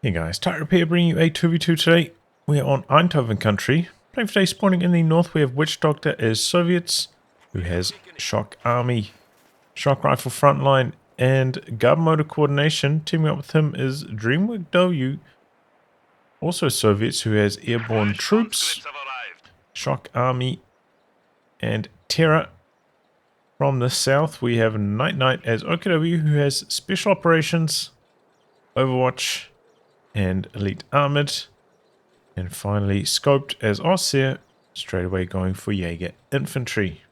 Hey guys, Tire Repair bringing you a 2v2 today. We are on Eindhoven country. Playing for today, spawning in the north, we have Witchdoctor as Soviets, who has Shock Army, Shock Rifle Frontline, and Guard Motor Coordination. Teaming up with him is Dreamwork W, also Soviets, who has Airborne Troops, Shock Army, and Terror. From the south, we have NiteNite as OKW, who has Special Operations, Overwatch, and Elite Armored. And finally, scoped as Ostheer, straight away going for Jaeger Infantry.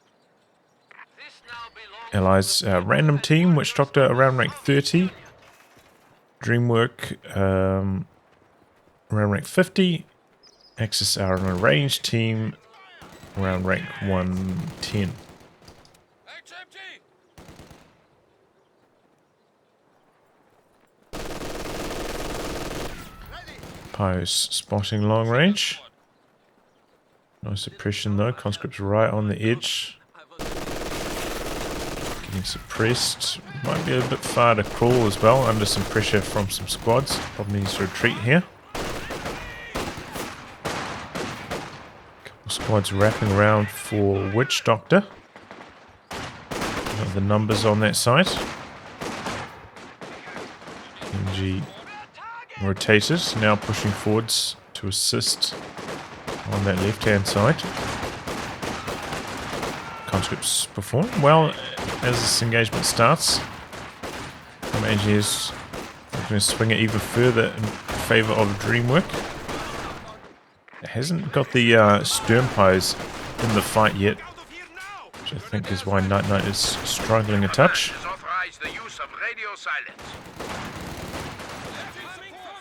Allies random team, Witchdoctor around rank 30. Dreamwork around rank 50. Axis are on a range team around rank 110. Pyro's spotting long range. No suppression though, conscripts right on the edge. Getting suppressed. Might be a bit far to crawl as well, under some pressure from some squads. Probably needs to retreat here. Couple squads wrapping around for Witchdoctor. The numbers on that side. NG rotated, now pushing forwards to assist on that left hand side. Conscripts perform well as this engagement starts. Some engineers are going to swing it even further in favour of Dreamwork. It hasn't got the Sternpys in the fight yet, which I think is why NiteNite is struggling a touch.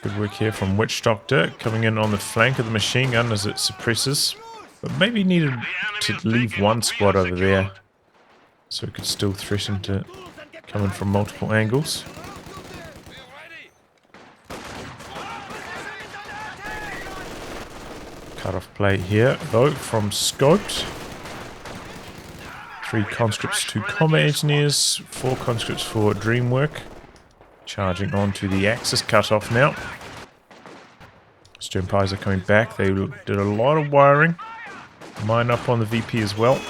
Good work here from Witchdoctor, coming in on the flank of the machine gun as it suppresses. But maybe needed to leave one squad over there, so it could still threaten to come in from multiple angles. Cut off play here, though, from Scoped. 3 conscripts, 2 combat engineers, 4 conscripts for Dreamwork. Charging onto the Axis cutoff now. Sternpys are coming back. They did a lot of wiring. Mine up on the VP as well.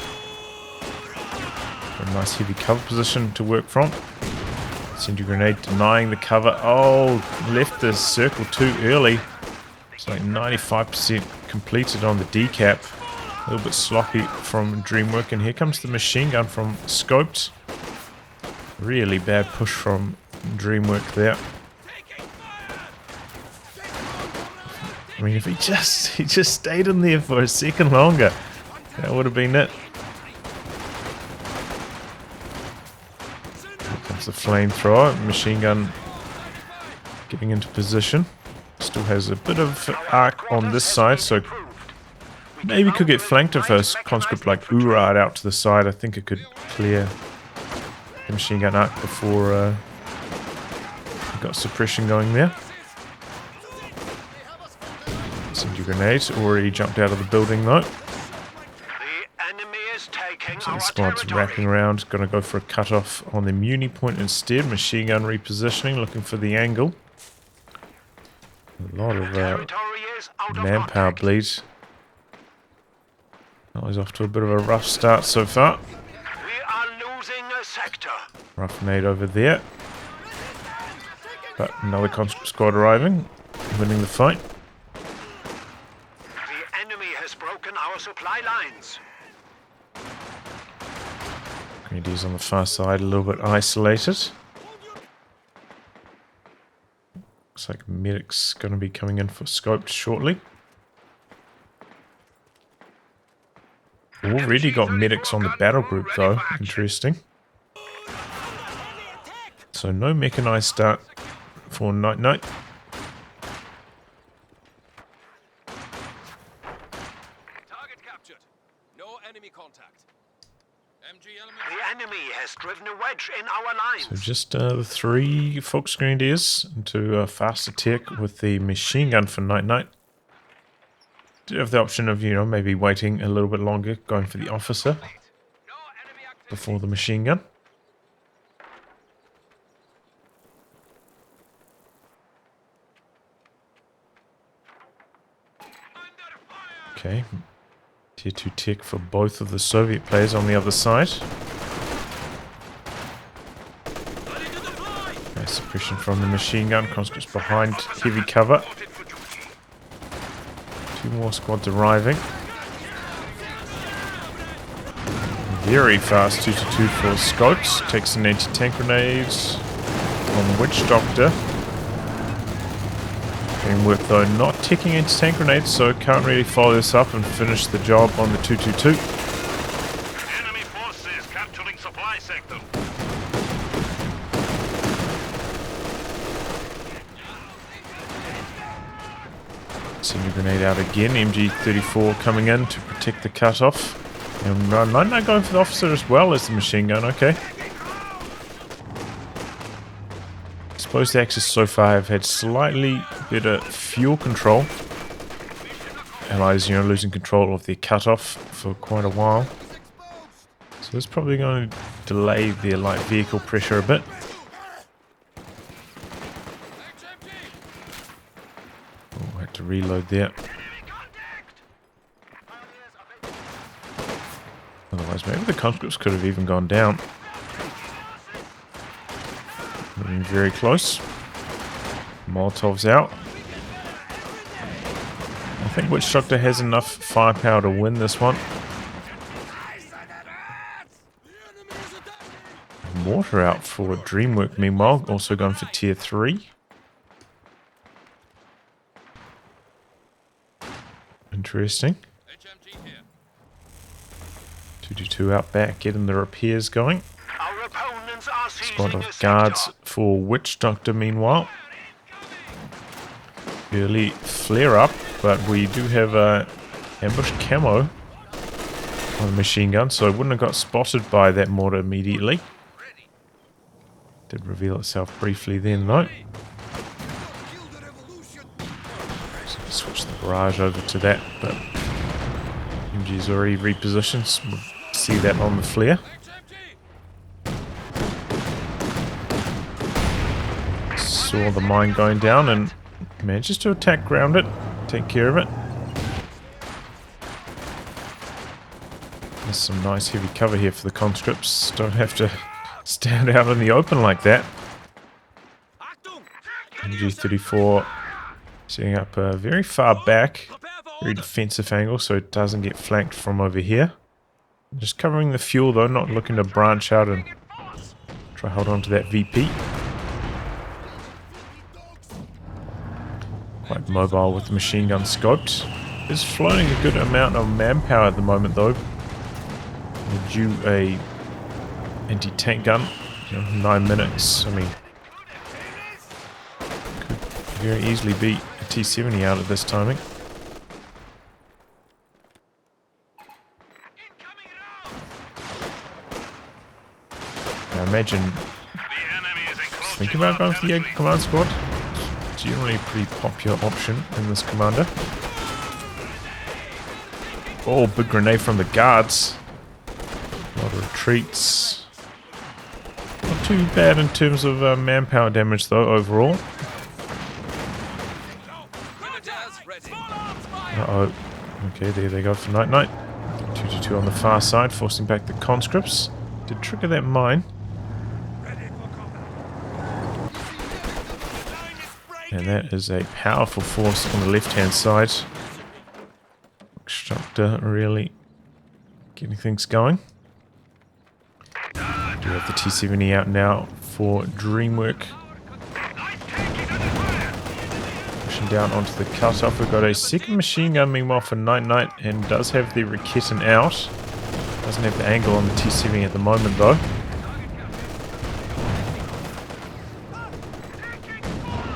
A nice heavy cover position to work from. Incendiary grenade denying the cover. Oh, left the circle too early. It's like 95% completed on the decap. A little bit sloppy from Dreamwork. And here comes the machine gun from Scoped. Really bad push from Dreamwork there. I mean, if he just stayed in there for a second longer, that would have been it. Here comes the flamethrower, machine gun getting into position. Still has a bit of arc on this side, so maybe could get flanked if a conscript like Urad out to the side. I think it could clear the machine gun arc before got suppression going there. Incendiary grenade already jumped out of the building though. So the squad's wrapping around, gonna go for a cutoff on the muni point instead. Machine gun repositioning, looking for the angle. A lot of manpower bleed. Oh, he's off to a bit of a rough start so far. Rough nade over there. But another conscript squad arriving, winning the fight. The enemy has broken our supply lines. Grenadiers on the far side, a little bit isolated. Looks like medic's going to be coming in for scoped shortly. Already got medics on the battle group though, interesting. So no mechanized start for NiteNite. Target captured. No enemy contact. The enemy has driven a wedge in our lines. So just the 3 Fox Grenadiers into a fast attack with the machine gun for NiteNite. Did have the option of, maybe waiting a little bit longer, going for the officer before the machine gun. Okay. Tier 2 tech for both of the Soviet players on the other side. Okay, suppression from the machine gun. Conscripts behind heavy cover. 2 more squads arriving. Very fast 2-2 for Scopes. Takes an anti-tank grenades from Witchdoctor. Getting work though, not ticking anti-tank grenades, so can't really follow this up and finish the job on the 2-2-2. Enemy forces capturing supply sector. Senior grenade out again. MG34 coming in to protect the cutoff. And NiteNite going for the officer as well as the machine gun. Okay. Exposed axes so far have had slightly better fuel control. Allies, losing control of their cutoff for quite a while. So it's probably going to delay their light vehicle pressure a bit. Oh, I had to reload there. Otherwise, maybe the conscripts could have even gone down. Moving very close. Molotov's out. I think Witchdoctor has enough firepower to win this one. Mortar out for Dreamwork, meanwhile, also going for tier 3. Interesting. 2-2 out back, getting the repairs going. Squad of guards for Witchdoctor, meanwhile. Early flare up, but we do have a ambush camo on the machine gun, so it wouldn't have got spotted by that mortar immediately. Did reveal itself briefly then though. So switch the barrage over to that, but MG's already repositioned, so we'll see that on the flare. Saw the mine going down and manages to attack ground it, take care of it. There's some nice heavy cover here for the conscripts. Don't have to stand out in the open like that. MG34 setting up very far back, very defensive angle so it doesn't get flanked from over here. Just covering the fuel though, not looking to branch out and try hold on to that VP. Quite mobile with the machine gun scoped. Is floating a good amount of manpower at the moment though. Due a anti-tank gun, 9 minutes. I mean, could very easily beat a T-70 out at this timing. I imagine thinking about going for the Jaeger command squad. Generally a pretty popular option in this commander. Oh, big grenade from the guards. A lot of retreats. Not too bad in terms of manpower damage though overall. Uh-oh. Okay, there they go for NiteNite. 2-2 on the far side, forcing back the conscripts. Did trigger that mine. And that is a powerful force on the left-hand side. Witchdoctor really getting things going. Do have the T-70 out now for Dreamwork. Pushing down onto the cutoff. We've got a second machine gun meanwhile for NiteNite and does have the Raketten out. Doesn't have the angle on the T-70 at the moment though.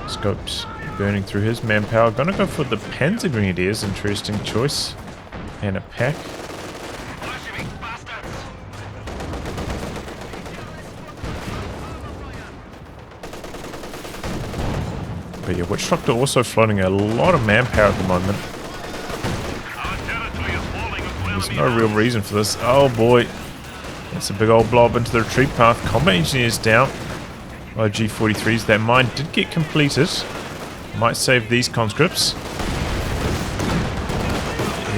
Scopes burning through his manpower. Gonna go for the Panzer Grenadiers. Interesting choice. And a pack. But yeah, Witchdoctor also floating a lot of manpower at the moment. There's no real reason for this. Oh boy. That's a big old blob into the retreat path. Combat Engineers down. Oh, G43s. That mine did get completed. Might save these conscripts.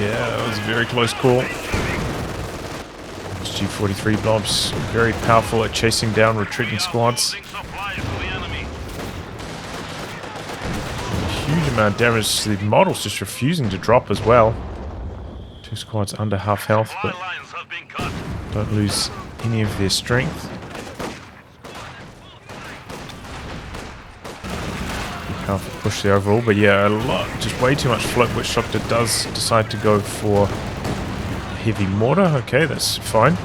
that was a very close call. Those G43 blobs very powerful at chasing down retreating squads. Huge amount of damage. The model's just refusing to drop as well. 2 squads under half health, but don't lose any of their strength. Powerful push there overall, but yeah, a lot, just way too much float. Witchdoctor does decide to go for heavy mortar. Okay, that's fine.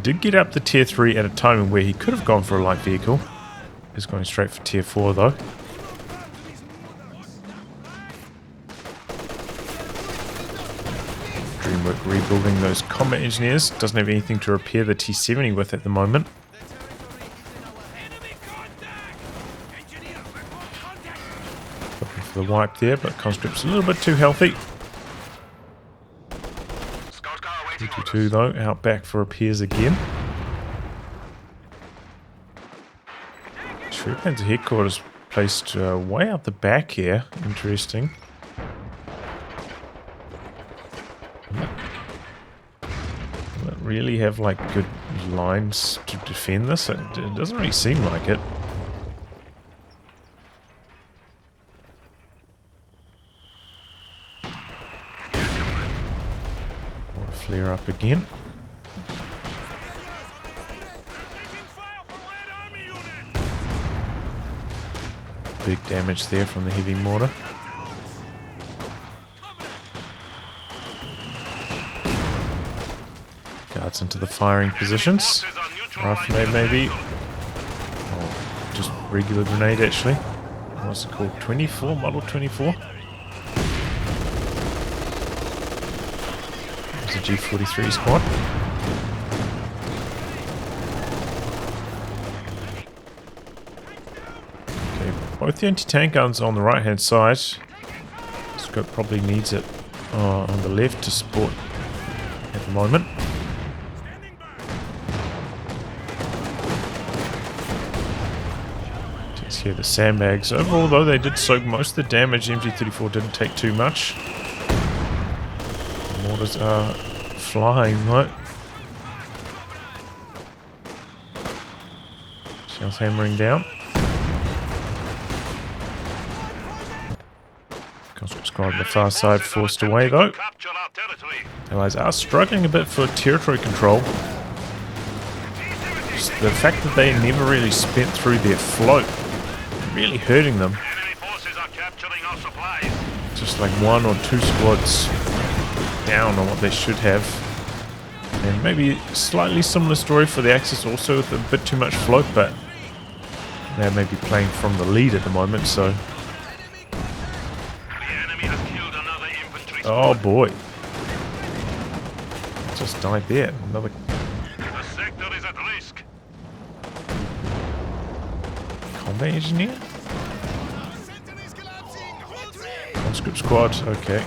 Did get up to tier 3 at a time where he could have gone for a light vehicle. He's going straight for tier 4 though. Dreamwork rebuilding those combat engineers. Doesn't have anything to repair the T-70 with at the moment. Looking for the wipe there, but conscript's a little bit too healthy. 222 though, out back for repairs again. Panzer headquarters placed way out the back here. Interesting. Don't really have like good lines to defend this. It doesn't really seem like it. Flare up again. Big damage there from the heavy mortar. Guards into the firing positions. Rifle maybe. Or just regular grenade actually. What's it called? 24? Model 24? It's a G43 squad. Both the anti-tank guns on the right hand side. Scope probably needs it on the left to support at the moment. Takes care of the sandbags. Overall though they did soak most of the damage. MG34 didn't take too much. The mortars are flying though. Shells hammering down. Squad on the far side forced away though. Allies are struggling a bit for territory control. Just the fact that they never really spent through their float really hurting them. Just like 1 or 2 squads down on what they should have. And maybe slightly similar story for the Axis also with a bit too much float, but they may be playing from the lead at the moment, so. Oh boy. Just died there. Another. The sector is at risk. Combat engineer? Conscript squad, okay.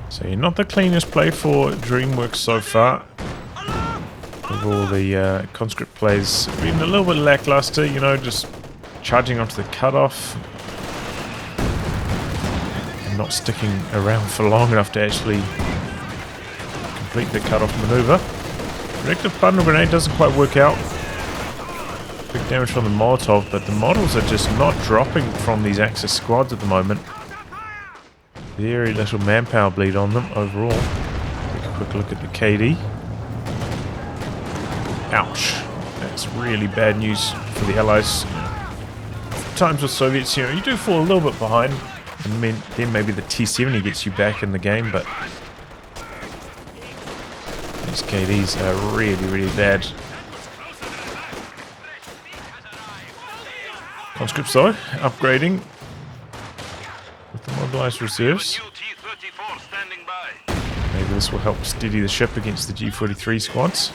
So you're not the cleanest play for Dreamwork so far. Overall the conscript plays have been a little bit lackluster, you know, just charging onto the cutoff and not sticking around for long enough to actually complete the cutoff maneuver. Reactive bundle grenade doesn't quite work out. Big damage from the Molotov, but the models are just not dropping from these Axis squads at the moment. Very little manpower bleed on them overall. Take a quick look at the KD. Ouch. That's really bad news for the Allies. Times with Soviets, you know, you do fall a little bit behind, and then maybe the T-70 gets you back in the game, but these KDs are really, really bad. Conscripts though, upgrading with the mobilized reserves. Maybe this will help steady the ship against the G43 squads.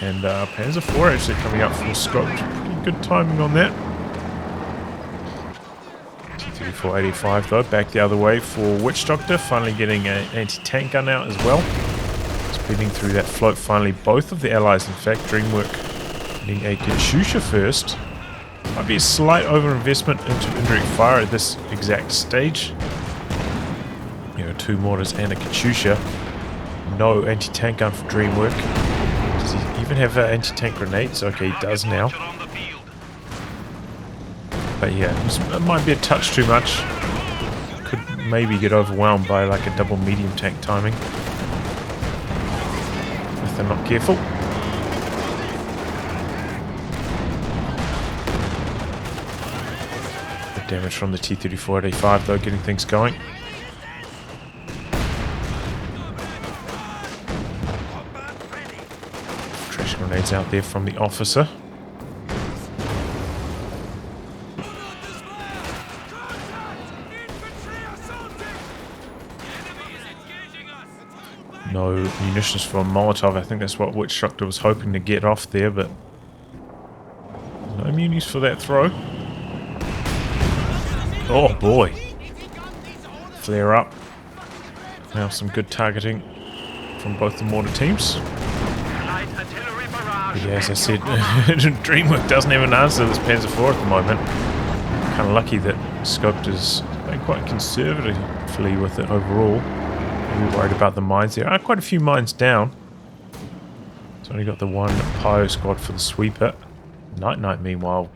And Panzer IV actually coming up full scope. Pretty good timing on that. T-34-85 though, back the other way for Witchdoctor. Finally getting an anti-tank gun out as well. It's Speeding through that float finally. Both of the allies, in fact. Dreamwork getting a Katyusha first. Might be a slight overinvestment into indirect fire at this exact stage. You know, 2 mortars and a Katyusha. No anti-tank gun for Dreamwork. Does he even have anti-tank grenades? Okay, he does now. But yeah, it might be a touch too much. Could maybe get overwhelmed by like a double medium tank timing if they're not careful. The damage from the T-34-85 though, getting things going. Trash grenades out there from the officer. No munitions for a Molotov. I think that's what Witchdoctor was hoping to get off there, but no munis for that throw. Oh boy. Flare up. Now some good targeting from both the mortar teams. But yeah, as I said, Dreamwork doesn't have an answer to this Panzer IV at the moment. Kind of lucky that Scoped is being quite conservatively with it overall. Maybe worried about the mines there. Quite a few mines down. It's only got the 1 Pyro squad for the sweeper. NiteNite, meanwhile,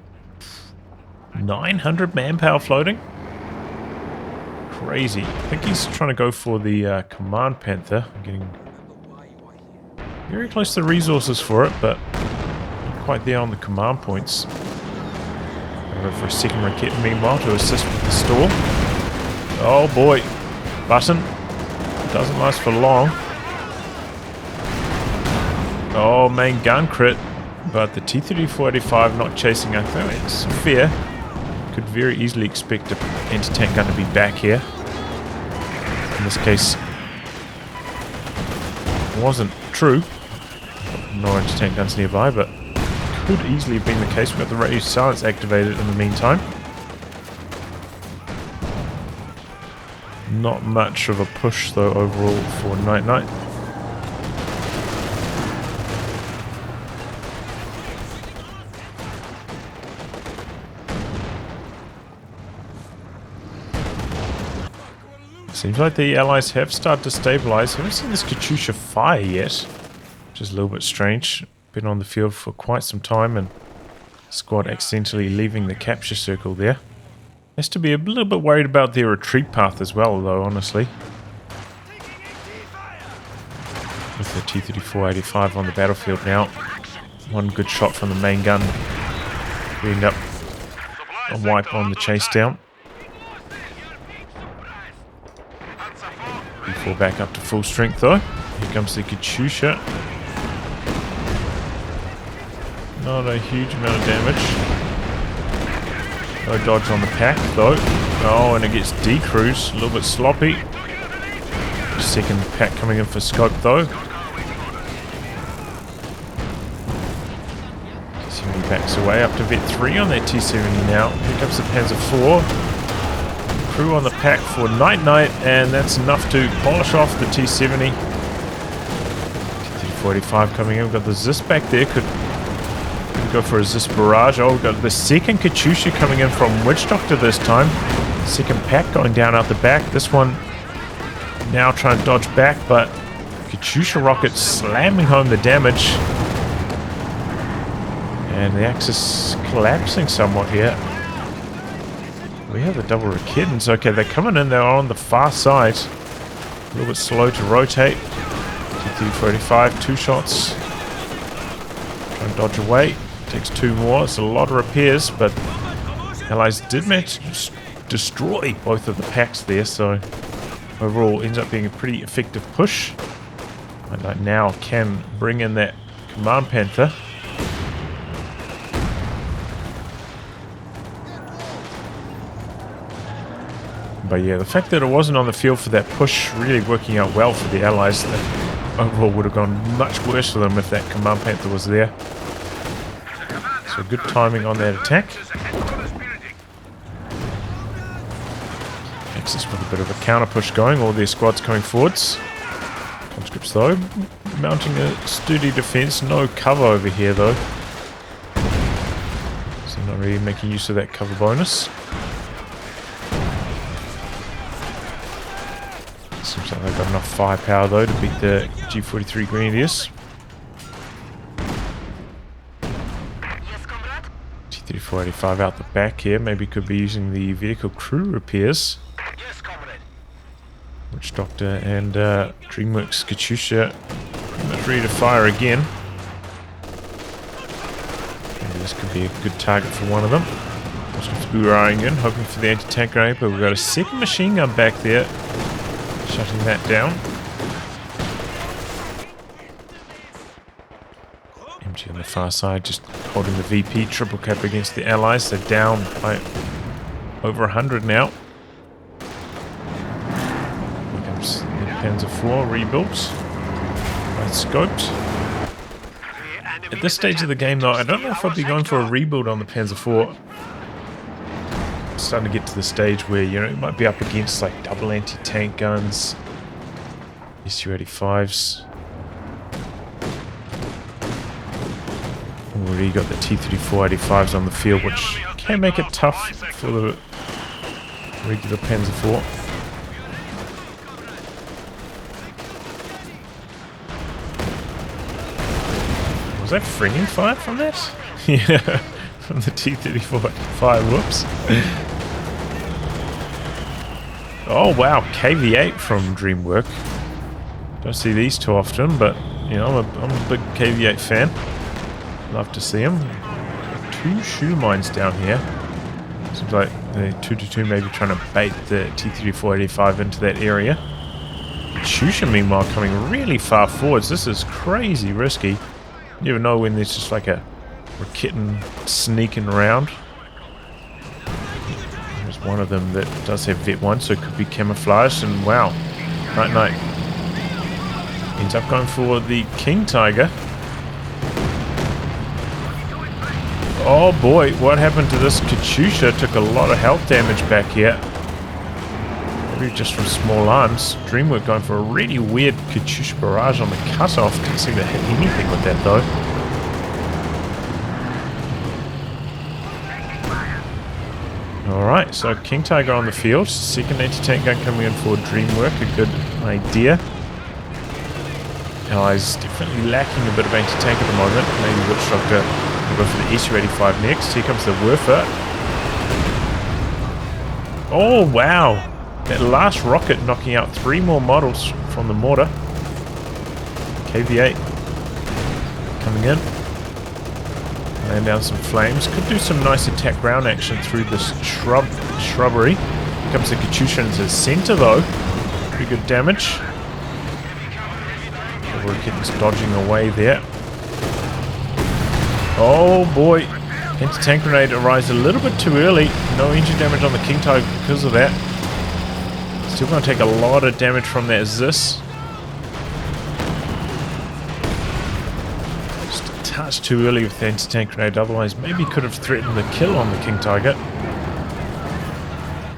900 manpower floating. Crazy. I think he's trying to go for the Command Panther. I'm getting very close to the resources for it, but not quite there on the command points. Go for a second Raketa meanwhile to assist with the stall. Oh boy. Button. Doesn't last for long. Oh, main gun crit. But the T-34-85 not chasing. I think it's fair. Could very easily expect an anti-tank gun to be back here. In this case, it wasn't true. No anti-tank guns nearby, but could easily have been the case. We've got the radio silence activated in the meantime. Not much of a push though overall for NiteNite. Seems like the allies have started to stabilize. Haven't seen this Katyusha fire yet, which is a little bit strange. Been on the field for quite some time and squad accidentally leaving the capture circle there. Has to be a little bit worried about their retreat path as well, though, honestly. With the T-34-85 on the battlefield now. One good shot from the main gun. We end up a wipe on the chase down. We fall back up to full strength, though. Here comes the Katyusha. Not a huge amount of damage. No dodge on the pack though. Oh, and it gets decruised. A little bit sloppy. Second pack coming in for scope though. T-70 backs away up to Vet 3 on that T-70 now. Here comes the Panzer IV. Crew on the pack for NiteNite, and that's enough to polish off the T-70. T-35 coming in. We've got the Zis back there. Could go for a Zis barrage. Oh, we've got the second Katyusha coming in from Witchdoctor this time. Second pack going down out the back. This one now trying to dodge back, but Katyusha rockets slamming home the damage. And the axis collapsing somewhat here. We have the double Raketans. Okay, they're coming in. They're on the far side. A little bit slow to rotate. T-35, 2 shots. Trying to dodge away. Takes 2 more. It's a lot of repairs, but Allies did manage to destroy both of the packs there, so overall ends up being a pretty effective push. And now can bring in that Command Panther. But yeah, the fact that it wasn't on the field for that push really working out well for the Allies. That overall would have gone much worse for them if that Command Panther was there. So good timing on that attack. Axis with a bit of a counter push going. All their squads coming forwards. Conscripts though, mounting a sturdy defense. No cover over here though. So not really making use of that cover bonus. Seems like they've got enough firepower though to beat the G43 Grenadiers. T-3485 out the back here. Maybe could be using the vehicle crew repairs. Witchdoctor and Dreamwork's Katyusha pretty much ready to fire again. Maybe this could be a good target for one of them. Just have to be eyeing in, hoping for the anti-tank grenade, but we've got a second machine gun back there, shutting that down. MG on the far side, just holding the VP triple cap against the allies. They're down by over 100 now. Panzer IV rebuilt, right scoped. At this stage of the game though, I don't know if I'd be going for a rebuild on the Panzer IV. It's starting to get to the stage where, you know, it might be up against like double anti-tank guns, Su-85s. Already got the T-3485s on the field, which can make it tough for the regular Panzer IV. Was that friggin' fire from that? Yeah, from the T-34 fire, whoops. Oh wow, KV-8 from Dreamwork. Don't see these too often, but you know, I'm a big KV-8 fan. Love to see them. 2 shoe mines down here. Seems like the 222 maybe trying to bait the T-3485 into that area. Shusha meanwhile coming really far forwards. This is crazy risky. You never know when there's just like a kitten sneaking around. There's one of them that does have Vet 1, so it could be camouflaged, and wow, NiteNite ends up going for the King Tiger. Oh boy, what happened to this Katyusha? Took a lot of health damage back here. Maybe just from small arms. Dreamwork going for a really weird Katyusha barrage on the cutoff. Didn't seem to hit anything with that though. Alright, so King Tiger on the field. Second anti-tank gun coming in for Dreamwork. A good idea. Allies definitely lacking a bit of anti-tank at the moment. Maybe Witchdoctor will go for the Su-85 next. Here comes the Werfer. Oh wow! That last rocket knocking out 3 more models from the mortar. KV-8 coming in. Land down some flames. Could do some nice attack ground action through this shrubbery. Here comes the Katyusha into the center though. Pretty good damage. Kitten's dodging away there. Oh boy. Anti-tank grenade arrives a little bit too early. No engine damage on the King Tiger because of that. Still going to take a lot of damage from that Zis. Just a touch too early with the anti-tank grenade, otherwise maybe could have threatened the kill on the King Tiger.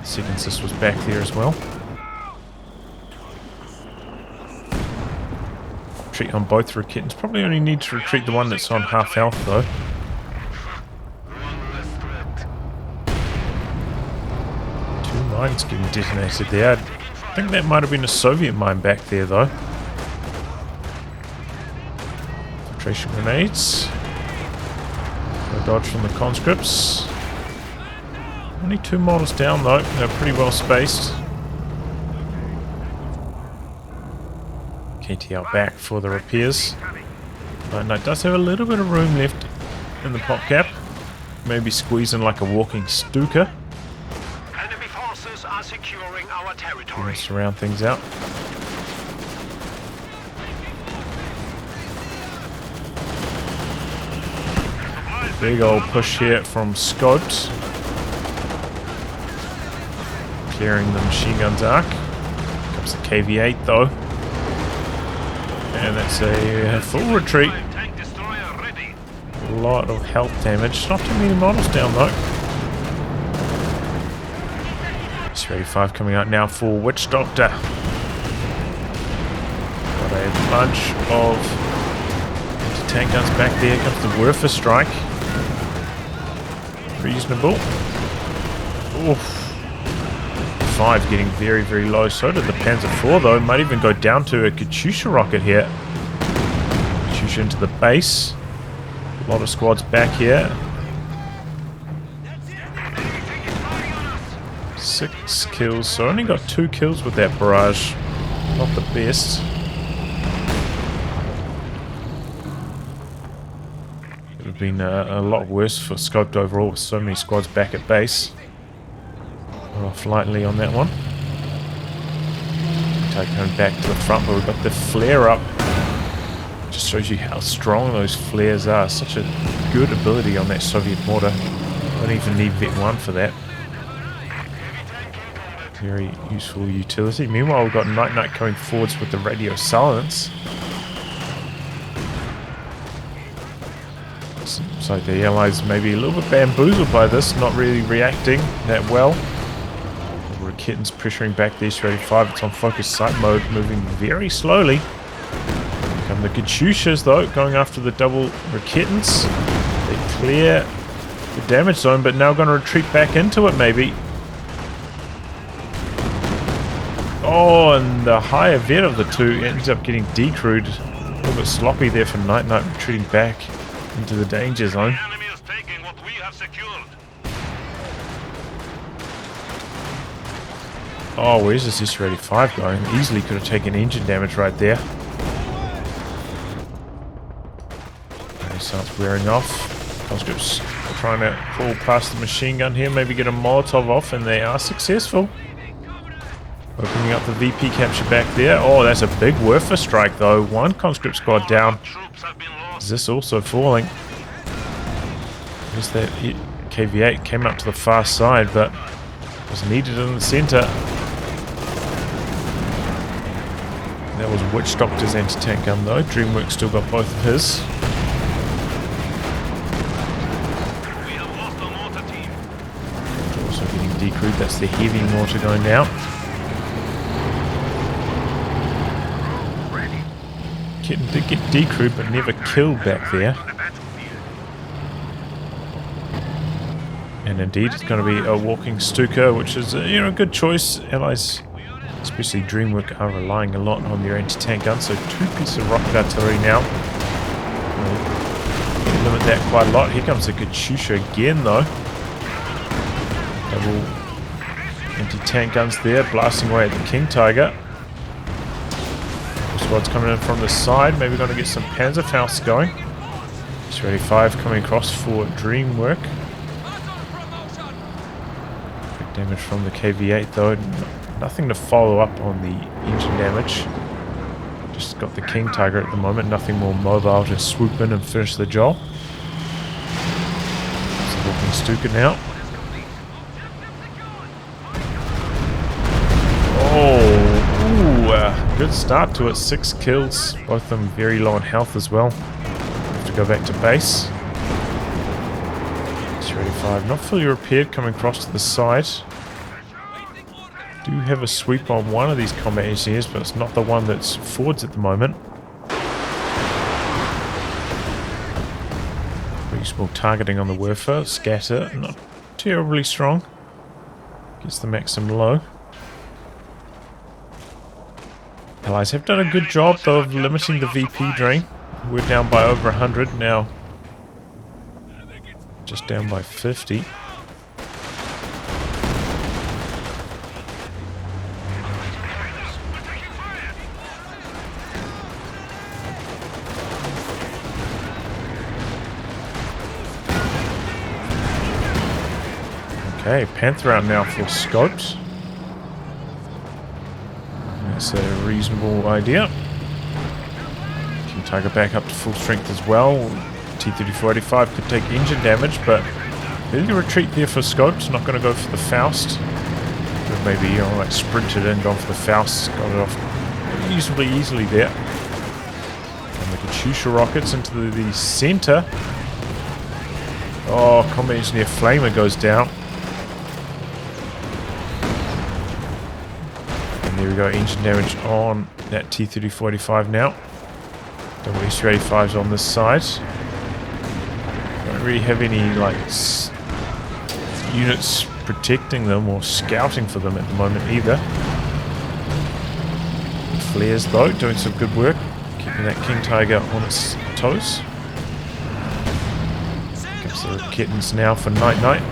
Second Zis was back there as well. Retreat on both Rakitans. Probably only need to retreat the one that's on half health though. Mines getting detonated there. I think that might have been a Soviet mine back there though. Filtration grenades. No dodge from the conscripts. Only 2 models down though. They're pretty well spaced. KTL back for the repairs. NiteNite does have a little bit of room left in the pop cap. Maybe squeezing like a walking Stuka. Securing our territory. Surround things out. Big old push here from Scoped. Clearing the machine gun's arc. Comes the KV-8 though. And that's a full retreat. A lot of health damage. Not too many models down though. Su-85 coming out now for Witchdoctor. Got A bunch of anti-tank guns back there. Comes the Werfer strike. Reasonable. Oof. 5 getting very, very low. So did the Panzer IV though. Might even go down to a Katyusha rocket here. Katyusha into the base. A lot of squads back here. 6 kills. So only got 2 kills with that barrage. Not the best. It would have been a lot worse for Scoped overall with so many squads back at base. We're off lightly on that one. Take him back to the front, but we've got the flare up. Just shows you how strong those flares are. Such a good ability on that Soviet mortar. Don't even need Vet 1 for that. Very useful utility. Meanwhile, we've got NiteNite coming forwards with the radio silence. Seems like the Allies may be a little bit bamboozled by this, not really reacting that well. Raketins pressuring back the S-35. It's on focus sight mode, moving very slowly. Come the Katyushas though, going after the double Raketins. They clear the damage zone, but now going to retreat back into it maybe. Oh, and the higher vet of the two ends up getting decrewed. A little bit sloppy there for NiteNite, retreating back into the danger zone. The enemy is taking what we have secured. Oh, where's this S-35 going? Easily could have taken engine damage right there. And it starts wearing off. Conscripts trying to crawl past the machine gun here, maybe get a Molotov off, and they are successful. Opening up the VP capture back there. Oh, that's a big Werfer strike though. 1 conscript squad down. Is this also falling? Is that KV-8 came up to the far side, but was needed in the center. That was Witchdoctor's anti-tank gun though. Dreamwork still got both of his. We have lost the mortar team. Also getting decrewed. That's the heavy mortar going down. Kitten did get decrewed but never killed back there. And indeed it's going to be a walking Stuka, which is a good choice. Allies, especially Dreamwork, are relying a lot on their anti-tank guns, so 2 pieces of rocket artillery now. We'll limit that quite a lot. Here comes the Katyusha again though. Double anti-tank guns there, blasting away at the King Tiger. Squad's coming in from the side, maybe going to get some Panzerfaust going. S-35 coming across for Dreamwork. Big damage from the KV-8 though. Nothing to follow up on the engine damage. Just got the King Tiger at the moment, nothing more mobile to swoop in and finish the job. It's a walking Stuka now. Good start to it, 6 kills, both of them very low on health as well. Have to go back to base. S-35 not fully repaired, coming across to the side. Do have a sweep on one of these combat engineers, but it's not the one that's forwards at the moment. Reasonable targeting on the Werfer, scatter, not terribly strong. Gets the Maxim low. Allies have done a good job though of limiting the VP drain. We're down by over 100 now. Just down by 50. Okay, Panther out now for scopes. That's a reasonable idea. Can Tiger back up to full strength as well. T-34-85 could take engine damage, but maybe retreat there for scopes. Not going to go for the Faust. But maybe like sprinted in, gone for the Faust, got it off reasonably easily there. And the Katyusha rockets into the center. Oh, combat engineer Flamer goes down. Here we go, engine damage on that T-3045 now. Double S-285s on this side. Don't really have any like units protecting them or scouting for them at the moment either. Flares though, doing some good work, keeping that King Tiger on its toes. Gives the kittens now for NiteNite.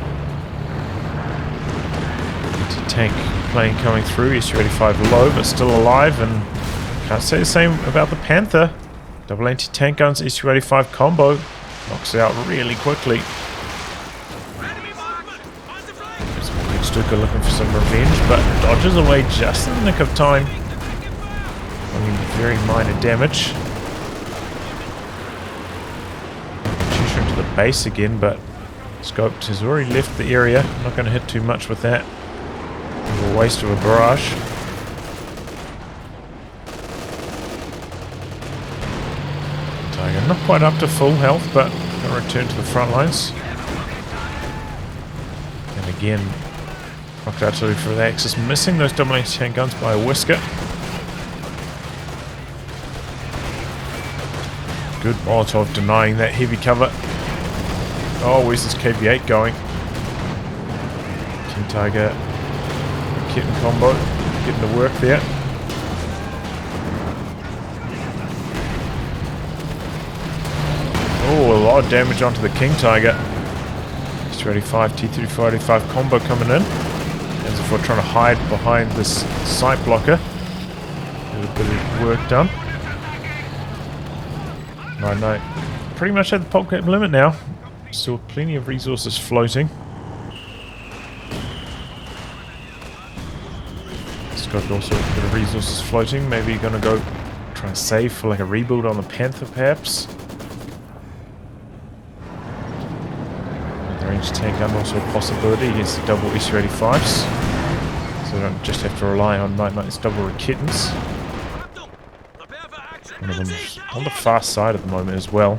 Anti-tank plane coming through, S-285 low but still alive, and can't say the same about the Panther. Double anti-tank guns, S-285 combo, knocks it out really quickly. Witchdoctor looking for some revenge, but dodges away just in the nick of time. Only very minor damage. Shoots into the base again, but Scoped has already left the area. Not going to hit too much with that. A waste of a barrage. Tiger not quite up to full health, but going to return to the front lines. And again, rocket artillery for the Axis, missing those double anti-tank guns by a whisker. Good Molotov denying that heavy cover. Oh, where's this KV-8 going? King Tiger, kitten combo, getting to work there. Oh, a lot of damage onto the King Tiger. S-285, T-3485 combo coming in. As if we're trying to hide behind this sight blocker. A little bit of work done. NiteNite pretty much at the pop cap limit now. Still plenty of resources floating. Scott also a bit of resources floating. Maybe you're gonna go try and save for like a rebuild on the Panther perhaps. The range tank gun also a possibility against the double S-285s. So you don't just have to rely on NiteNite's double kittens. One of them on the fast side at the moment as well.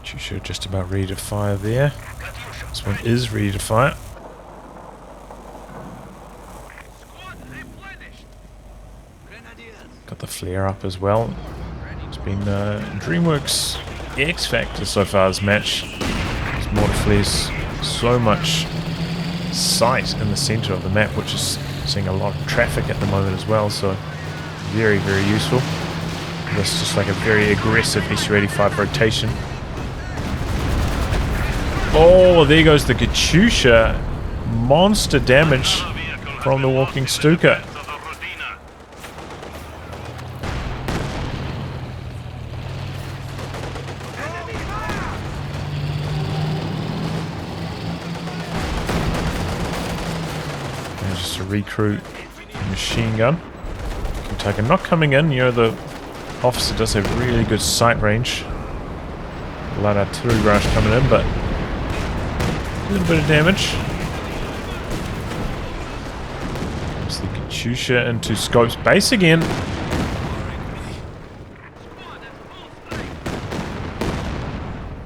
Chusha just about ready to fire there. This one is ready to fire. Got the flare up as well. It's been Dreamwork's X factor so far this match. There's mortar flares. So much sight in the center of the map, which is seeing a lot of traffic at the moment as well, so very, very useful. This is just like a very aggressive S-285 rotation. Oh, there goes the Katyusha. Monster damage from the walking Stuka. Just a recruit machine gun. Tiger not coming in. You know, the officer does have really good sight range. Light artillery rush coming in, but a little bit of damage. There's the Katyusha into Scope's base again.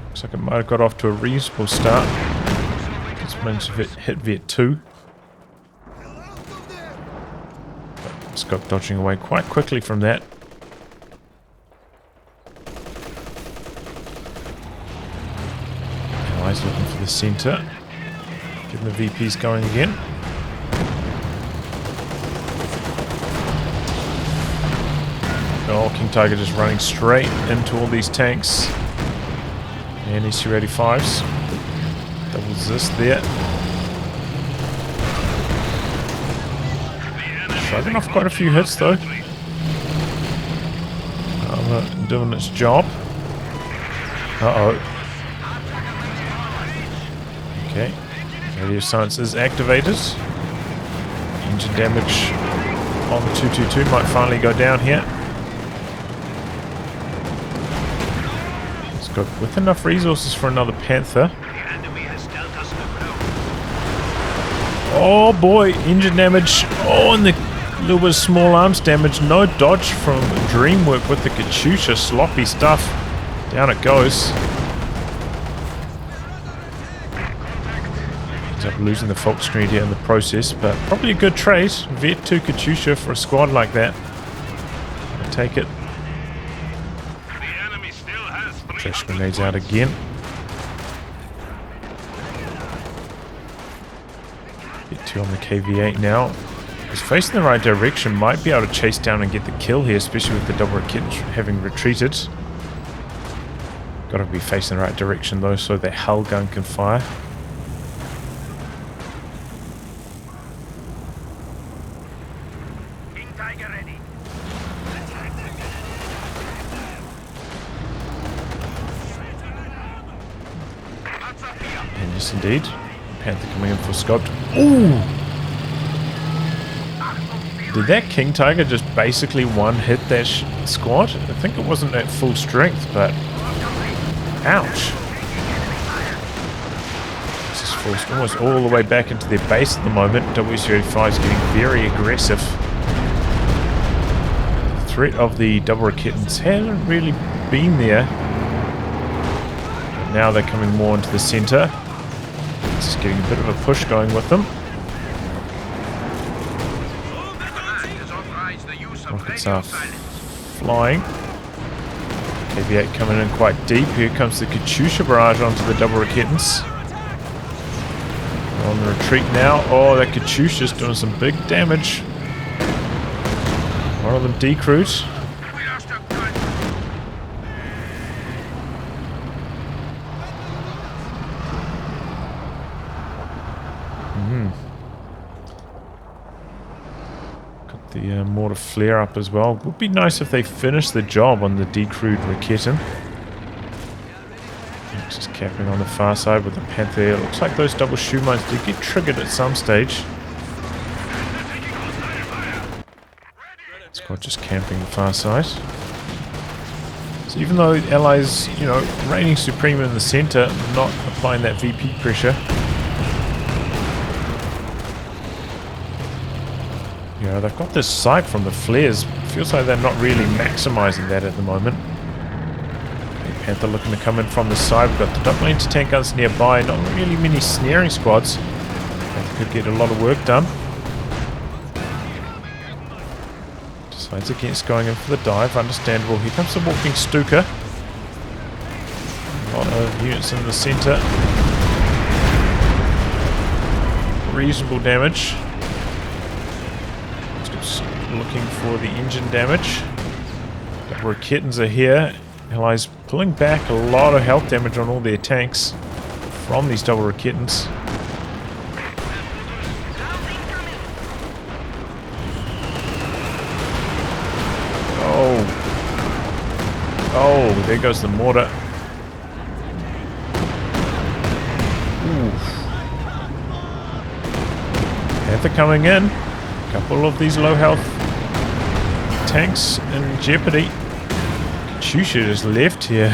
Looks like it might have got off to a reasonable start. Just managed to hit Viet 2. Scope dodging away quite quickly from that. Allies looking for the center. Getting the VPs going again. Oh, King Tiger just running straight into all these tanks. And S-285s. Double assist there. Shrugging off quite a few hits though. Armor doing its job. Uh-oh. Okay. Radio silence is activated. Engine damage on the 222 might finally go down here. It's got with enough resources for another Panther. Oh boy, engine damage. Oh, and the little bit of small arms damage. No dodge from Dreamwork with the Katyusha. Sloppy stuff. Down it goes. Ends up losing the Volkskrieger here in the process, but probably a good trade. Vet 2 Katyusha for a squad like that. I'll take it. The enemy still has Trash 300 grenades out again. Get 2 on the KV-8 now. He's facing the right direction. Might be able to chase down and get the kill here, especially with the double kit having retreated. Got to be facing the right direction though, so the Hell gun can fire. And yes, indeed. Panther coming in for scoped. Ooh! Did that King Tiger just basically one-hit that squad? I think it wasn't at full strength, but... Ouch! This is forced almost all the way back into their base at the moment. WC-85 is getting very aggressive. The threat of the double kittens hasn't really been there. But now they're coming more into the centre. It's getting a bit of a push going with them. Rockets are flying. KV-8 coming in quite deep. Here comes the Katyusha barrage onto the double Raketens. On the retreat now. Oh, that Katyusha's doing some big damage. One of them decrewed. The mortar flare up as well. Would be nice if they finish the job on the decrewed Raketen. Just capping on the far side with the Panther. It looks like those double shoe mines did get triggered at some stage. Squad just camping the far side. So even though Allies, you know, reigning supreme in the centre, not applying that VP pressure. You know, they've got this sight from the flares. Feels like they're not really maximizing that at the moment. Okay, Panther looking to come in from the side. We've got the double anti-tank guns nearby. Not really many snaring squads. Panther could get a lot of work done. Decides against going in for the dive. Understandable. Here comes the walking Stuka. A lot of units in the center. Reasonable damage. Looking for the engine damage. Double Raketens are here. Allies pulling back a lot of health damage on all their tanks from these double Raketens. Oh, there goes the mortar. Oof. Panther coming in. A couple of these low health tanks in jeopardy. Katyusha just left here.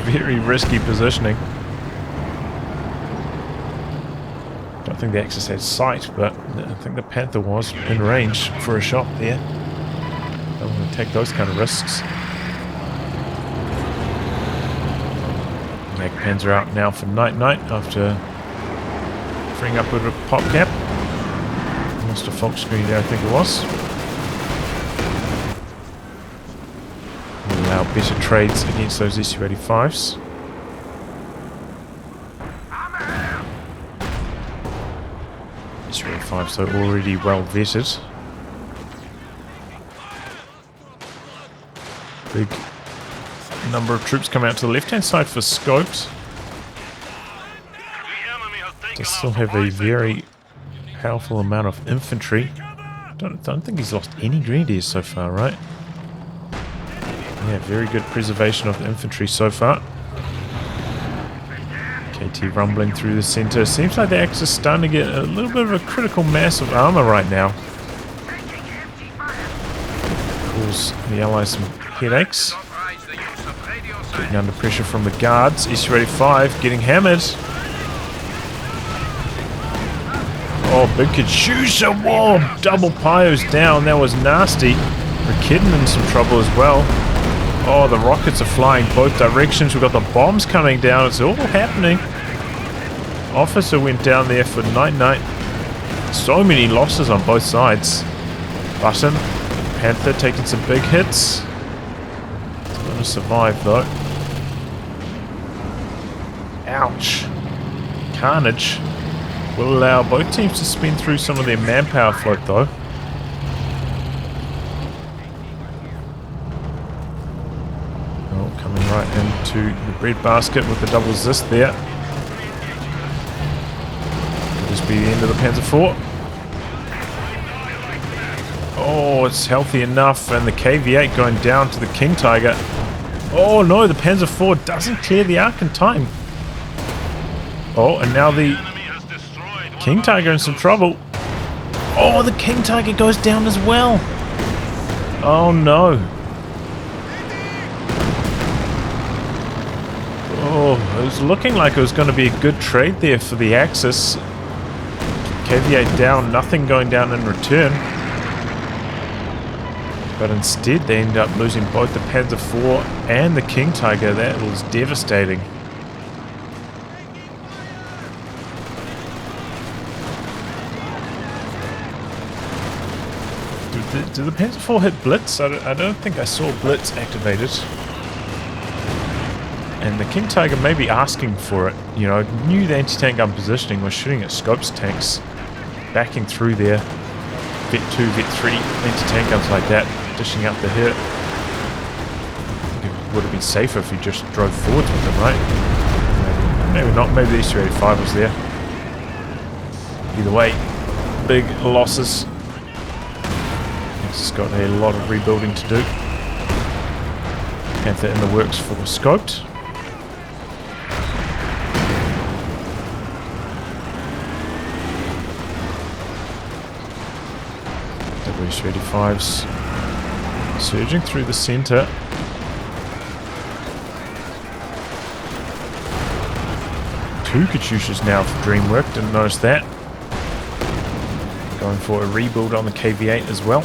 Very risky positioning. Don't think the Axis had sight, but I think the Panther was in range for a shot there. Don't want to take those kind of risks. Magpans are out now for NiteNite after freeing up with a pop cap. Lost a Volkskrieger there, I think it was. Allow better trades against those SU-85s. SU-85s are already well vetted. Big number of troops come out to the left-hand side for scopes. They still have a very powerful amount of infantry. Don't think he's lost any grenadiers so far, right? Yeah, very good preservation of the infantry so far. KT rumbling through the center. Seems like the Axis is starting to get a little bit of a critical mass of armor right now. Cause the Allies some headaches. Getting under pressure from the guards. SU-85 getting hammered. Oh, big Katyusha war! Double Pyos down. That was nasty. Raketen in some trouble as well. Oh, the rockets are flying both directions. We've got the bombs coming down. It's all happening. officer went down there for NiteNite. So many losses on both sides. Button, Panther taking some big hits. He's going to survive though. Ouch. Carnage will allow both teams to spin through some of their manpower float though. Oh, coming right into the breadbasket with the double zist there. Could this be the end of the Panzer IV? Oh, it's healthy enough, and the KV-8 going down to the King Tiger. Oh no, the Panzer IV doesn't clear the arc in time. Oh, and now the King Tiger in some trouble. Oh, the King Tiger goes down as well. Oh no. Oh, it was looking like it was going to be a good trade there for the Axis. KV-8 down, nothing going down in return. But instead they end up losing both the Panzer IV and the King Tiger. That was devastating. Did the Panzer IV hit Blitz? I don't think I saw Blitz activated. And the King Tiger may be asking for it. You know, knew the anti-tank gun positioning, was shooting at Scopes tanks. Backing through there. Vet 2, Vet 3 anti-tank guns like that. Dishing out the hit. I think it would have been safer if you just drove forwards with them, right? Maybe not. Maybe the Easter 85 was there. Either way, big losses. It's got a lot of rebuilding to do. Panther in the works for Scoped. W35s surging through the center. Two Katyushas now for Dreamwork, didn't notice that. Going for a rebuild on the KV-8 as well.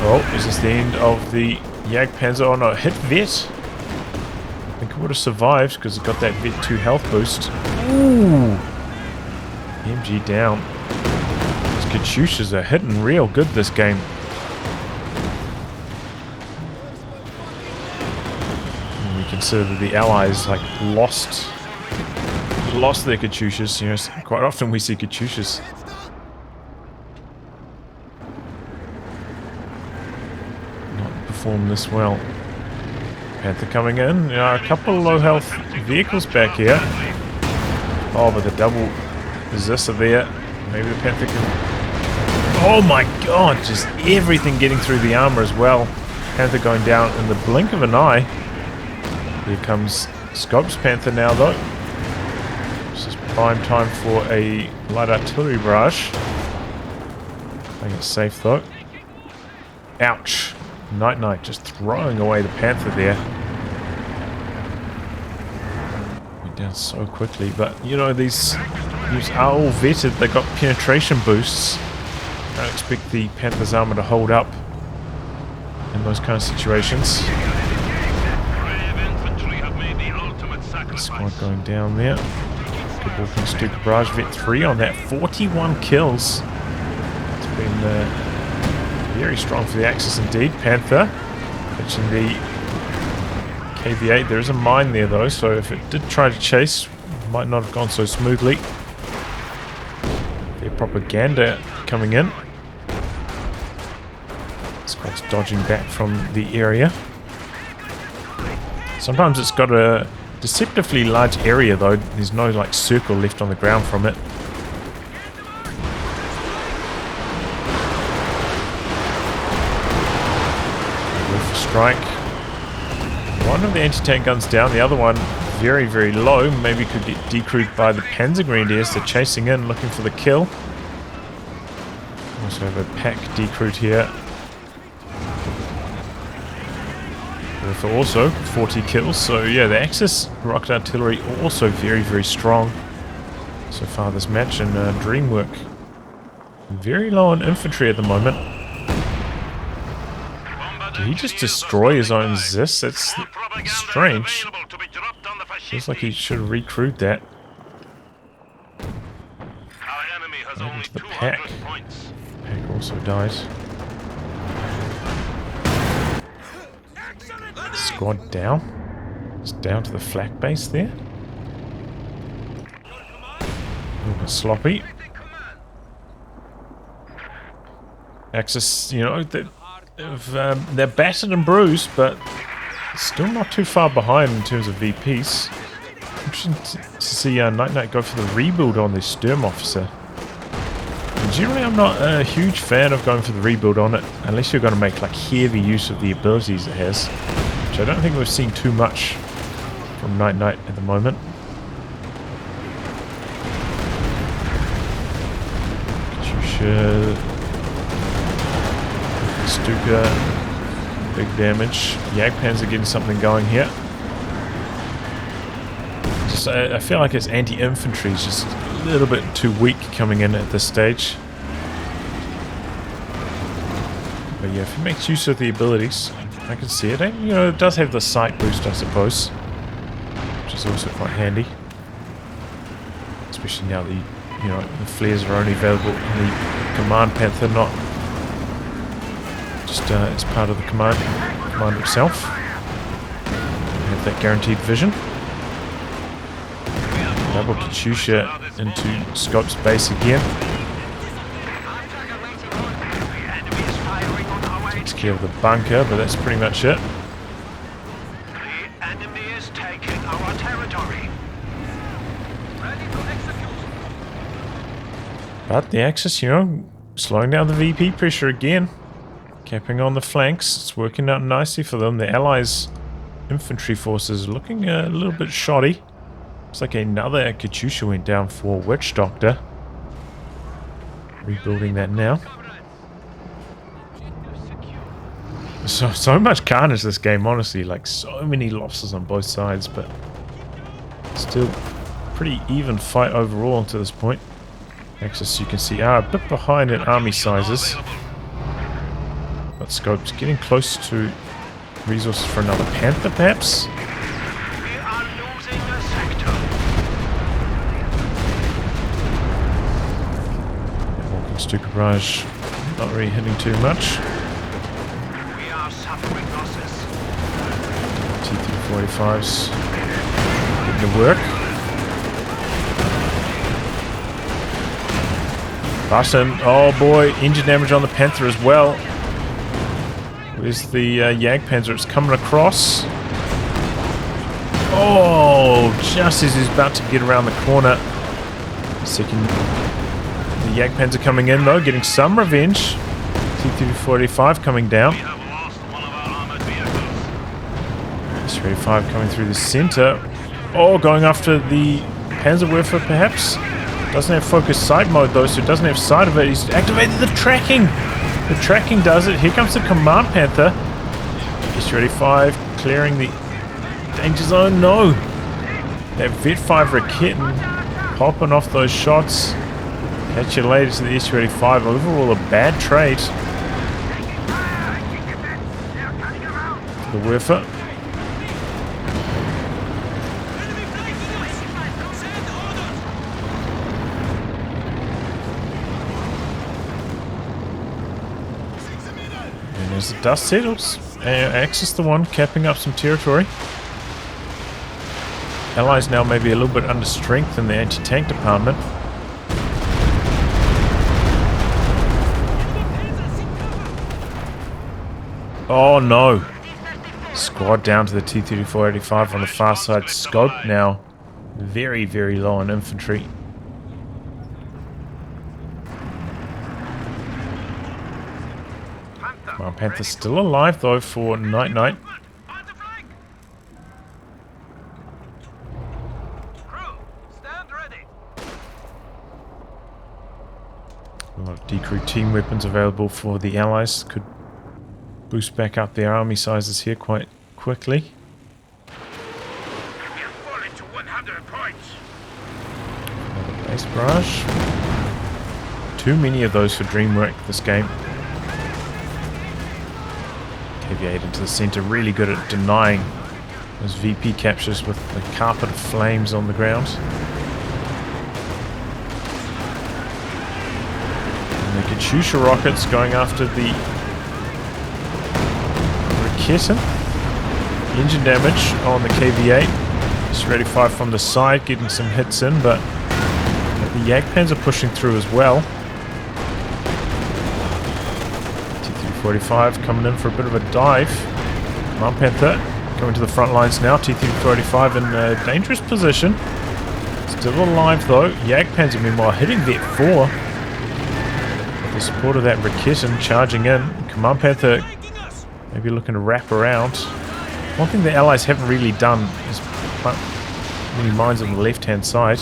Oh, is this the end of the Jagdpanzer? Oh no, it hit Vet. I think it would have survived because it got that Vet 2 health boost. Ooh! MG down. These Katyushas are hitting real good this game. And we consider that the Allies like lost their Katyushas. You know, quite often we see Katyushas perform this well. Panther coming in. A couple of low health vehicles back here. Oh, but the double zista there. Maybe the Panther can... Oh my god, just everything getting through the armor as well. Panther going down in the blink of an eye. Here comes Scopes Panther now though. This is prime time for a light artillery barrage. Playing it safe though. Ouch. NiteNite just throwing away the Panther there. Went down so quickly, but you know, these are all vetted. They got penetration boosts. Don't expect the Panther's armor to hold up in those kind of situations. Squad going down there. Good walking Stuka barrage. Vet 3 on that. 41 kills. It's been very strong for the Axis indeed. Panther pitching the KV-8. There is a mine there though, so if it did try to chase, it might not have gone so smoothly. Their propaganda coming in. Squad's dodging back from the area. Sometimes it's got a deceptively large area though. There's no like circle left on the ground from it. Strike. One of the anti-tank guns down, the other one very, very low. Maybe could get decrewed by the Panzer Grenadiers. They're chasing in, looking for the kill. Also have a pack decrewed here. For also 40 kills. So yeah, the Axis rocket artillery also very, very strong so far this match. And Dreamwork very low on infantry at the moment. Did he just destroy his own Zis? That's strange. Feels like he should have recrewed that. enemy has Right only into the 200 pack. points. Pack also dies. Squad down. It's down to the flak base there. A little bit sloppy. Axis, you know, they're battered and bruised, but still not too far behind in terms of VPs. Interesting to see NiteNite go for the rebuild on this Sturm officer. Generally, I'm not a huge fan of going for the rebuild on it, unless you're going to make like heavy use of the abilities it has, which I don't think we've seen too much from NiteNite at the moment. Katyusha, Stuka, big damage. Jagdpanzer getting something going here. Just I feel like its anti-infantry is just a little bit too weak coming in at this stage. But yeah, if it makes use of the abilities, I can see it. And, you know, it does have the sight boost, I suppose, which is also quite handy. Especially now that the flares are only available in the Command Panther, not just as part of the command itself. You have that guaranteed vision. Double Katyusha into Scope's base again. Takes care of the bunker, but that's pretty much it. The enemy is taking our territory. Ready for execution. But the Axis, you know, slowing down the VP pressure again. Capping on the flanks. It's working out nicely for them. The Allies' infantry forces looking a little bit shoddy. Looks like another Katyusha went down for Witchdoctor. Rebuilding that now. So much carnage this game, honestly. Like, so many losses on both sides, but still pretty even fight overall to this point. Axis, you can see, are a bit behind in army sizes. But Scope's getting close to resources for another Panther, perhaps? We are losing a sector. Walking Stuka Barrage, not really hitting too much. We are suffering losses. T-345's getting to work. Button, oh boy, engine damage on the Panther as well. Where's the Jagdpanzer? It's coming across. Oh, just as he's about to get around the corner. Second, the Jagdpanzer coming in though, getting some revenge. T-345 coming down. We have lost one of our armored vehicles. S-35 coming through the center. Oh, going after the Panzerwerfer perhaps. Doesn't have focus sight mode though, so it doesn't have sight of it. He's activated the tracking. The tracking does it. Here comes the Command Panther. S-35 clearing the danger zone. No. That Vet 5 Raketten popping off those shots. Catch you later to the S-35. Overall a bad trade. The Werfer. As the dust settles, Axis the one capping up some territory. Allies now maybe a little bit under strength in the anti-tank department. Oh no! Squad down to the T-3485 on the far side. Scope now very, very low on infantry. Command Panther's still alive though for NiteNite. On the flank. Crew, stand ready. A lot of decrew team weapons available for the Allies. Could boost back up their army sizes here quite quickly. You've fallen to 100 points. Another base barrage. Too many of those for Dreamwork this game. KV-8 into the center, really good at denying those VP captures with the carpet of flames on the ground. And the Katyusha rockets going after the Raketen. Engine damage on the KV-8. S-35 from the side, getting some hits in, but the Jagdpans are pushing through as well. T-345 coming in for a bit of a dive. Command Panther coming to the front lines now. T-345 in a dangerous position. Still alive though. Jagdpans are meanwhile hitting Vet 4. With the support of that Raketen charging in. Command Panther maybe looking to wrap around. One thing the Allies haven't really done is plant many mines on the left-hand side.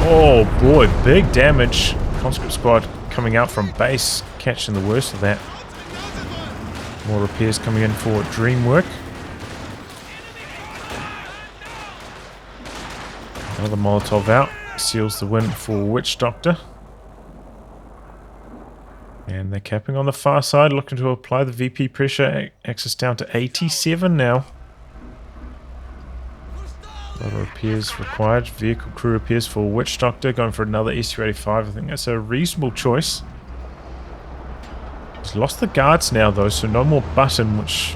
Oh boy, big damage. Conscript squad coming out from base, catching the worst of that. More repairs coming in for Dreamwork. Another Molotov out, seals the win for Witchdoctor. And they're capping on the far side, looking to apply the VP pressure. Access down to 87 now. A lot of repairs required. Vehicle crew repairs for Witchdoctor. Going for another SU-85. I think that's a reasonable choice. He's lost the guards now though, so no more button, which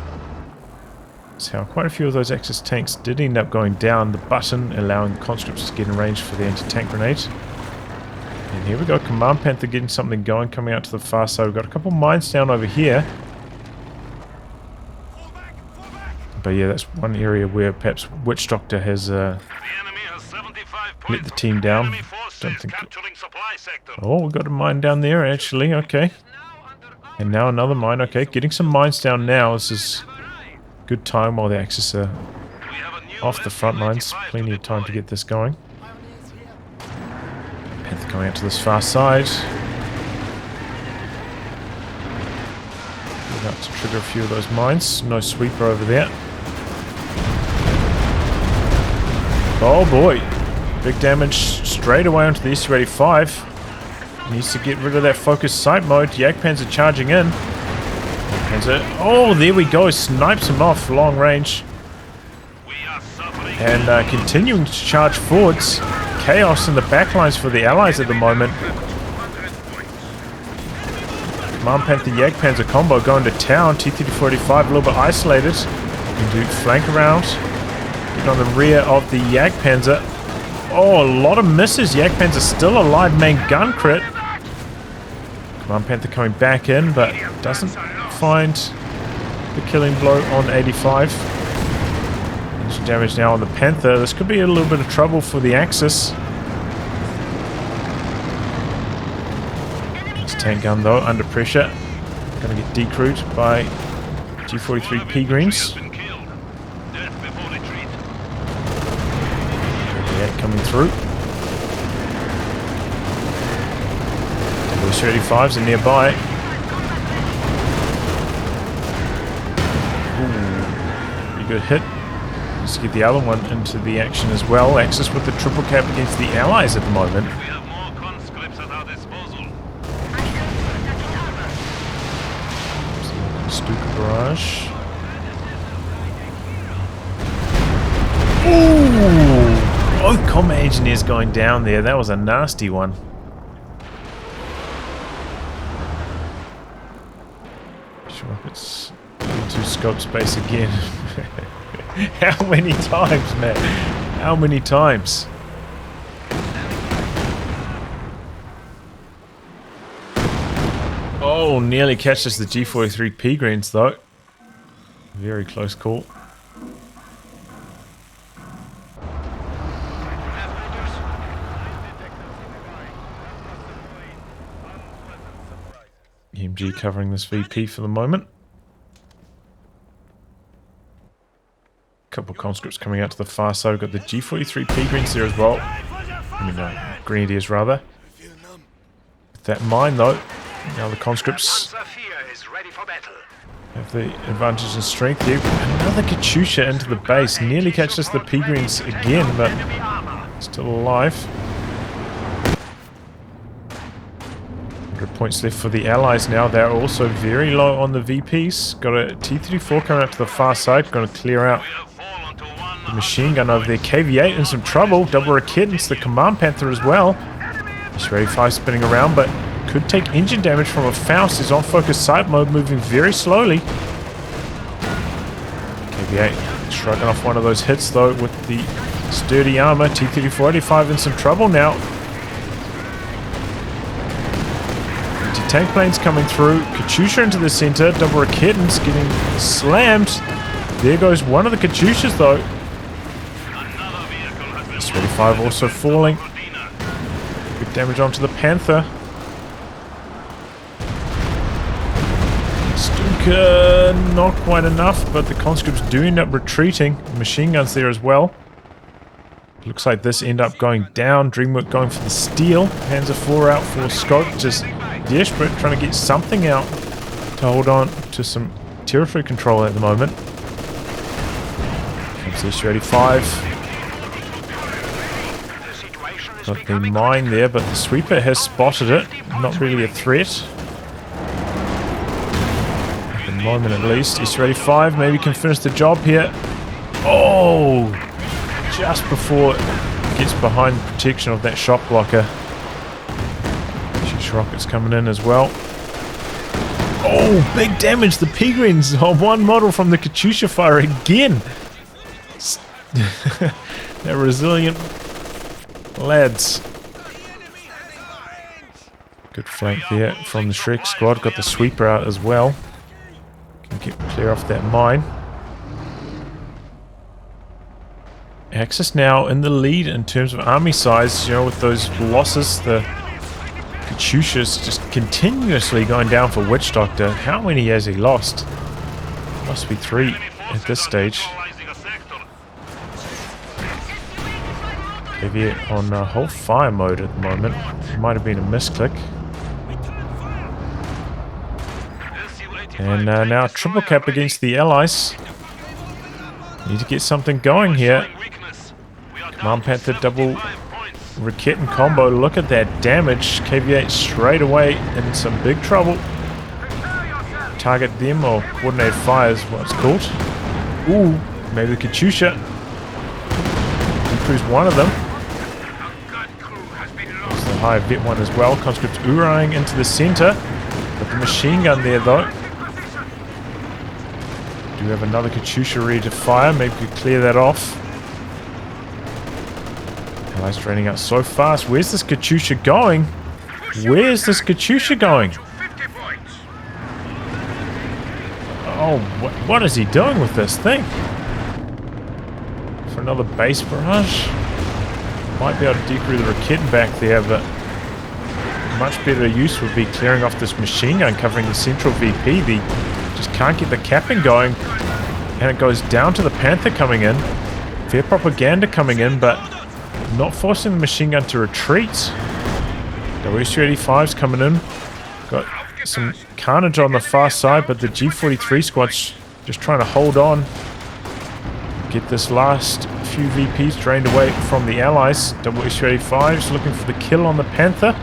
is how quite a few of those Axis tanks did end up going down. The button allowing conscripts to get in range for the anti-tank grenade. And here we go, Command Panther getting something going, coming out to the far side. We've got a couple mines down over here. But yeah, that's one area where perhaps Witchdoctor has let the team down. Don't think. Oh, we've got a mine down there actually, okay. And now another mine, okay. Getting some mines down now. This is good time while the Axis are off the front lines. Plenty of time to get this going. Panther coming out to this far side. About to trigger a few of those mines. No sweeper over there. Oh boy. Big damage straight away onto the SU-85. Needs to get rid of that focused sight mode. Jagdpans are charging in. Oh, there we go. Snipes him off long range. And continuing to charge forwards. Chaos in the backlines for the Allies at the moment. Command Panther Jagdpanzer combo going to town. T-3485 a little bit isolated. Can do flank around. Get on the rear of the Jagdpanzer. Oh, a lot of misses. Jagdpanzer still alive. Main gun crit. Command Panther coming back in, but doesn't find the killing blow on 85. There's damage now on the Panther. This could be a little bit of trouble for the Axis. This tank gun though, under pressure. Gonna get decrewed by G43 P Greens. Yeah, coming through. Those 35s are nearby. Ooh, pretty good hit. Let's get the other one into the action as well. Axis with the triple cap against the Allies at the moment. We have more conscripts at our disposal. Stuka barrage. Ooh! Both combat engineers going down there. That was a nasty one. Sure, it's into scope space again. How many times, man? How many times? Oh, nearly catches the G43 P Greens though. Very close call. EMG covering this VP for the moment. Couple of conscripts coming out to the far side. We've got the G43 P Greens there as well. Grenadiers rather. With that mine though, now the conscripts have the advantage in strength here. Another Katyusha into the base. Nearly catches the P Greens again, but still alive. 100 points left for the Allies now. They're also very low on the VPs. Got a T-34 coming out to the far side. Going to clear out The machine gun over there. KV-8 in some trouble. Double Raketins, the Command Panther as well. S-35 spinning around, but could take engine damage from a Faust. He's on focus sight mode, moving very slowly. KV-8 shrugging off one of those hits, though, with the sturdy armor. T-34-85 in some trouble now. Anti-tank planes coming through. Katyusha into the center. Double Raketins getting slammed. There goes one of the Katyushas, though. S-35 also falling. Good damage onto the Panther. Stuka, not quite enough, but the conscripts do end up retreating. Machine guns there as well. Looks like this end up going down. Dreamwork going for the steal. Panzer IV out for Scott. Just desperate, trying to get something out to hold on to some territory control at the moment. Comes the S-35. Got the mine there, but the sweeper has spotted it. Not really a threat. At the moment at least. S-35 maybe can finish the job here. Oh! Just before it gets behind the protection of that shock blocker. Huge rockets coming in as well. Oh! Big damage! The Peregrines on one model from the Katyusha fire again! They're resilient lads. Good flank there from the Shrek squad. Got the sweeper out as well. Can get clear off that mine. Axis now in the lead in terms of army size. You know, with those losses, the Katyusha's just continuously going down for Witchdoctor. How many has he lost? Must be 3 at this stage. Maybe on whole fire mode at the moment. It might have been a misclick. And now triple cap against the Allies. Need to get something going here. Command Panther double Raketin combo. Look at that damage. KV-8 straight away in some big trouble. Target them, or coordinated fire is what it's called. Ooh, maybe the Katyusha. Improves one of them. There's the high vet one as well. Conscripts Uraying into the center. Got the machine gun there though. Do we have another Katyusha ready to fire? Maybe we could clear that off. Allies draining out so fast. Where's this Katyusha going? Where's this Katyusha going? Oh, what is he doing with this thing? For another base barrage? Might be able to decrew the Raketin back there, but much better use would be clearing off this machine gun covering the central VP. The just can't get the capping going, and it goes down to the Panther coming in. Fair propaganda coming in, but not forcing the machine gun to retreat. WS-35's coming in. Got some carnage on the far side, but the G43 squad's just trying to hold on. Get this last few VPs drained away from the Allies. WS-35's looking for the kill on the Panther.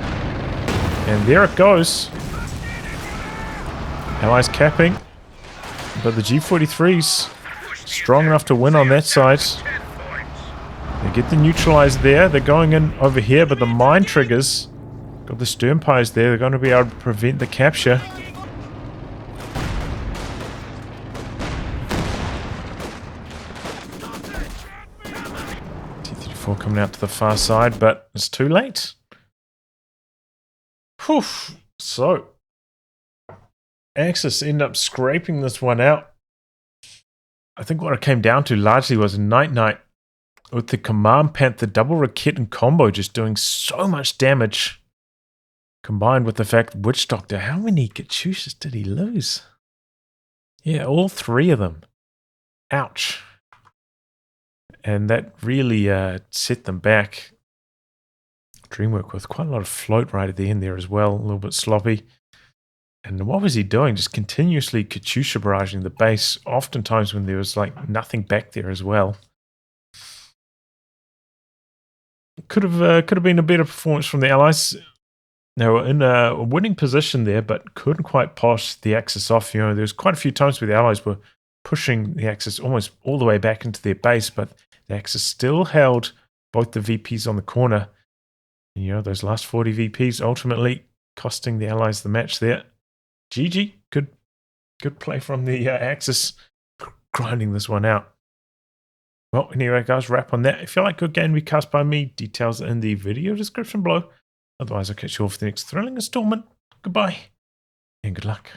And there it goes. Allies capping. But the G43's strong enough to win on that side. They get the neutralizer there. They're going in over here, but the mine triggers. Got the Sternpires there. They're going to be able to prevent the capture. T-34 coming out to the far side, but it's too late. Whew. So, Axis end up scraping this one out. I think what it came down to largely was NiteNite with the Command Panther double Raketin combo just doing so much damage. Combined with the fact Witchdoctor, how many Katyushas did he lose? Yeah, all 3 of them. Ouch. And that really set them back. Dreamwork with quite a lot of float right at the end there as well. A little bit sloppy. And what was he doing? Just continuously Katyusha barraging the base, oftentimes when there was like nothing back there as well. Could have been a better performance from the Allies. They were in a winning position there, but couldn't quite push the Axis off. There was quite a few times where the Allies were pushing the Axis almost all the way back into their base, but The Axis still held both the VPs on the corner. And, you know, those last 40 VPs ultimately costing the Allies the match there. GG. Good play from the Axis, grinding this one out. Well, anyway, guys, wrap on that. If you like good game recast by me, details in the video description below. Otherwise, I'll catch you all for the next thrilling installment. Goodbye, and good luck.